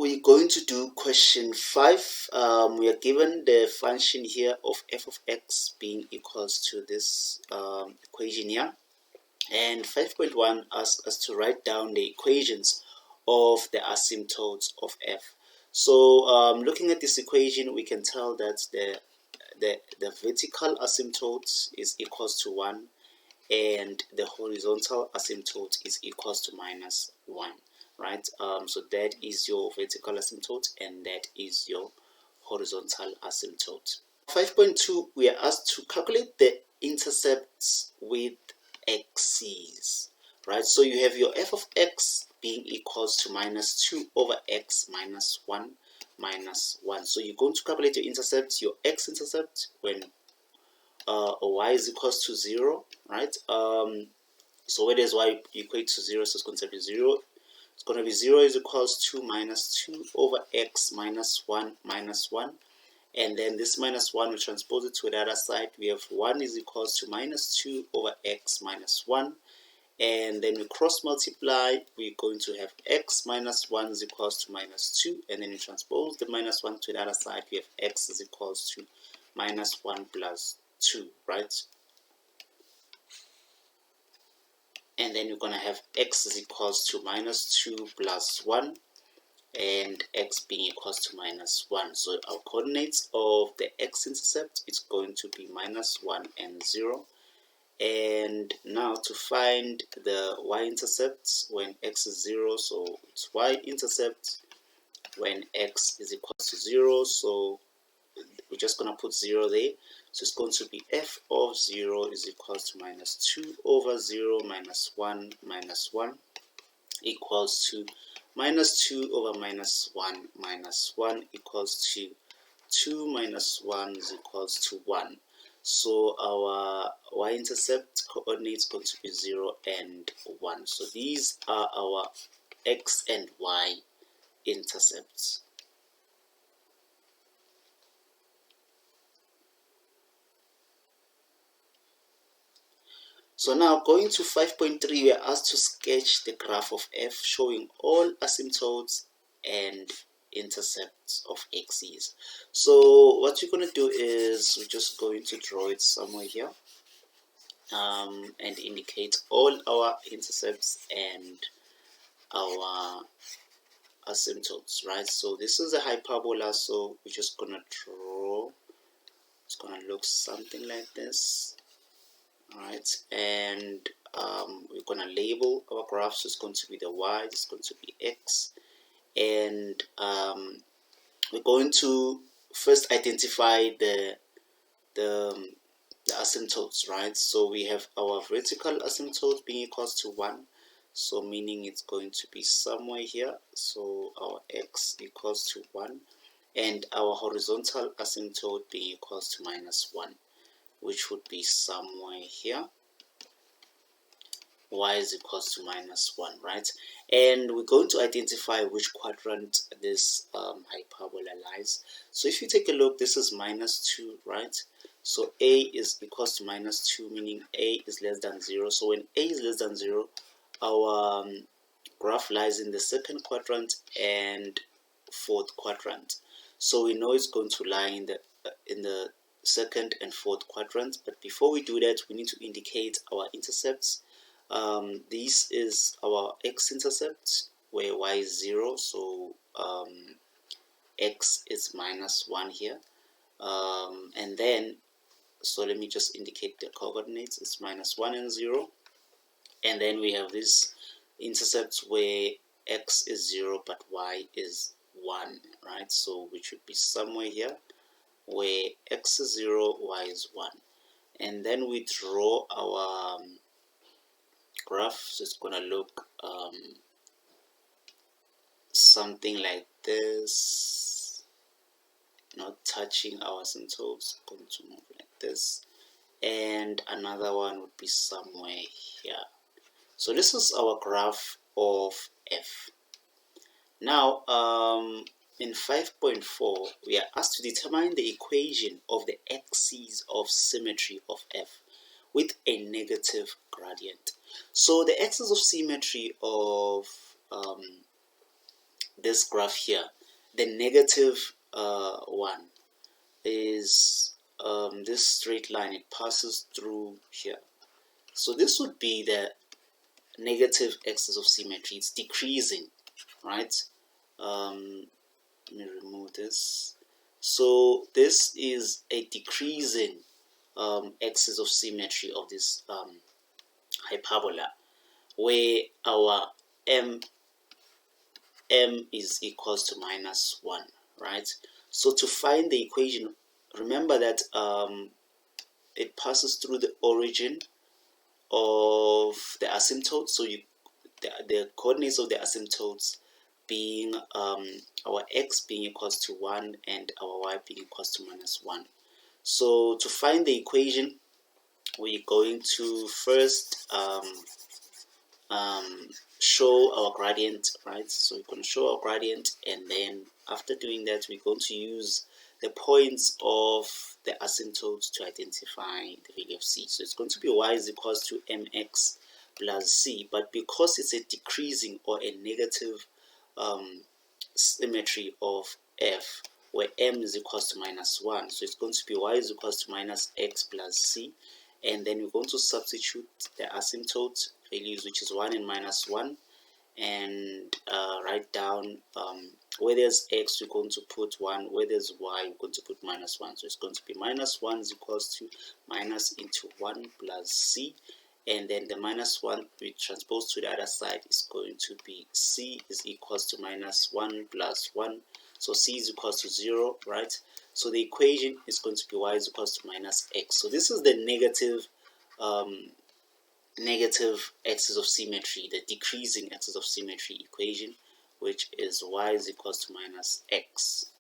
we're going to do question 5. We are given the function here of f of x being equals to this equation here, and 5.1 asks us to write down the equations of the asymptotes of f. So looking at this equation, we can tell that the vertical asymptote is equals to 1 and the horizontal asymptote is equals to minus 1. Right, so that is your vertical asymptote and that is your horizontal asymptote. 5.2, we are asked to calculate the intercepts with axes. Right, so you have your f of x being equals to minus 2 over x minus 1 minus 1. So you're going to calculate your intercept, your x-intercept, when y is equals to 0, right? So where does y equate to 0, so it's going to be 0. It's going to be 0 is equals to minus 2 over x minus 1 minus 1. And then this minus 1, we transpose it to the other side. We have 1 is equals to minus 2 over x minus 1. And then we cross multiply. We're going to have x minus 1 is equals to minus 2. And then we transpose the minus 1 to the other side. We have x is equals to minus 1 plus 2, right? And then you're going to have x is equals to minus 2 plus 1 and x being equals to minus 1. So our coordinates of the x-intercept is going to be minus 1 and 0. And now to find the y-intercept when x is 0, so it's y-intercept when x is equals to 0. So we're just going to put 0 there. So it's going to be f of 0 is equals to minus 2 over 0 minus 1 equals to minus 2 over minus 1 equals to 2 minus 1 is equals to 1. So our y-intercept coordinates going to be 0 and 1. So these are our x and y intercepts. So now going to 5.3, we are asked to sketch the graph of f showing all asymptotes and intercepts of axes. So what you're going to do is we're just going to draw it somewhere here and indicate all our intercepts and our asymptotes, right? So this is a hyperbola, so we're just going to draw. It's going to look something like this. Alright, and we're going to label our graph. So it's going to be the y, it's going to be x, and we're going to first identify the asymptotes, right? So we have our vertical asymptote being equals to 1, so meaning it's going to be somewhere here. So our x equals to 1, and our horizontal asymptote being equals to minus 1, which would be somewhere here. Y is equals to minus 1, right? And we're going to identify which quadrant this hyperbola lies. So if you take a look, this is minus 2, right? So a is equals to minus 2, meaning a is less than 0. So when a is less than 0, our graph lies in the second quadrant and fourth quadrant. So we know it's going to lie in the second and fourth quadrant. But before we do that, we need to indicate our intercepts. This is our x-intercept where y is 0, so x is minus 1 here, and then so let me just indicate the coordinates. It's minus 1 and 0, and then we have this intercept where x is 0 but y is 1, right? So which would be somewhere here where x is 0, y is 1, and then we draw our graph. So it's gonna look something like this, not touching our asymptotes, going to move like this, and another one would be somewhere here. So this is our graph of f. Now in 5.4 we are asked to determine the equation of the axes of symmetry of f with a negative gradient. So the axis of symmetry of this graph here, the negative 1 is this straight line. It passes through here. So this would be the negative axis of symmetry. It's decreasing, right? Let me remove this. So this is a decreasing axis of symmetry of this hyperbola, where our m is equals to -1, right? So to find the equation, remember that it passes through the origin of the asymptote. So the coordinates of the asymptotes being our x being equals to 1 and our y being equals to -1. So to find the equation, we're going to first show our gradient, right? So we're going to show our gradient, and then after doing that, we're going to use the points of the asymptotes to identify the value of c. So it's going to be y is equals to mx plus c, but because it's a decreasing or a negative symmetry of f, where m is equals to -1, so it's going to be y is equals to minus x plus c, and then we're going to substitute the asymptote values, which is 1 and -1, and write down where there's x, we're going to put 1, where there's y, we're going to put -1. So it's going to be -1 is equals to minus into 1 plus c, and then the -1 we transpose to the other side is going to be c is equals to -1 plus 1. So c is equals to 0, right? So the equation is going to be y is equals to minus x. So this is the negative axis of symmetry, the decreasing axis of symmetry equation, which is y is equals to minus x.